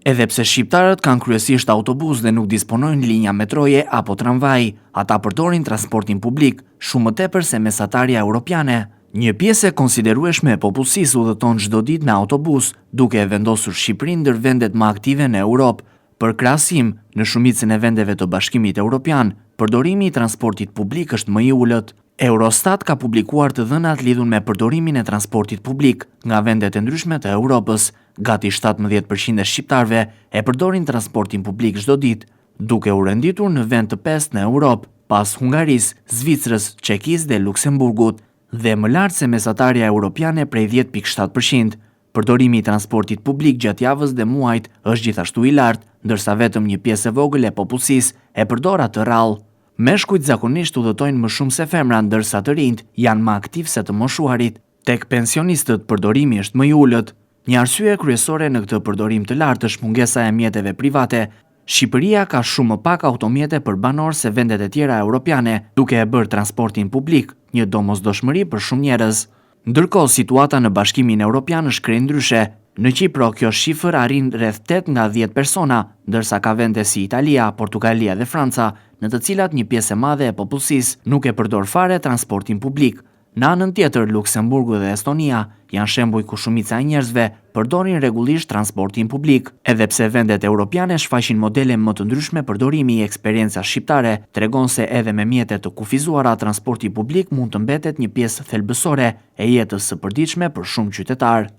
Edhe pse shqiptarët kanë kryesisht autobus dhe nuk disponojnë linja metroje apo tramvaj, ata përdorin transportin publik, shumë më tepër se mesatarja europiane. Një pjesë e konsiderueshme e popullsisë udhëton çdo ditë me autobus, duke e vendosur Shqipërinë ndër vendet më aktive në Europë. Për krahasim, në shumicën e vendeve të Bashkimit Evropian, përdorimi i transportit publik është më i ulët. Eurostat ka publikuar të dhënat lidhur me përdorimin e transportit publik nga vendet e ndryshme të Europës. Gati 17% e shqiptarëve e përdorin transportin publik çdo ditë, duke u renditur në vend të 5 në Europë, pas Hungarisë, Zvicrës, Çekisë dhe Luksemburgut, dhe më lart se mesatarja europiane prej 10.7%. Përdorimi i transportit publik gjatë javës dhe muajt është gjithashtu i lartë, ndërsa vetëm një pjesë e vogël e popullsisë e përdor atë rrallë. Meshkujt zakonisht udhëtojnë më shumë se femra, ndërsa të rinjt janë më aktiv se të moshuarit. Tek pensionistët përdorimi është më i ulët. Një arsye kryesore në këtë përdorim të lartë është mungesa e mjeteve private. Shqipëria ka shumë më pak automjete për banor se vendet e tjera europiane, duke e bërë transportin publik një domosdoshmëri për shumë njerëz. Ndërkohë, situata në Bashkimin Evropian është krejt ndryshe. Në Kipro, kjo shifër arrin rreth 8 nga 10 persona, ndërsa ka vende si Italia, Portugalia dhe Franca, në të cilat një pjesë e madhe e popullsisë nuk e përdor fare transportin publik. Në anën tjetër, Luksemburgu dhe Estonia janë shembuj ku shumica e njerëzve përdorin rregullisht transportin publik. Edhe pse vendet europiane shfaqin modele më të ndryshme përdorimi, eksperjenca shqiptare tregon se edhe me mjete të kufizuara transporti publik mund të mbetet një pjesë thelbësore e jetës së përditshme për shumë qytetarë.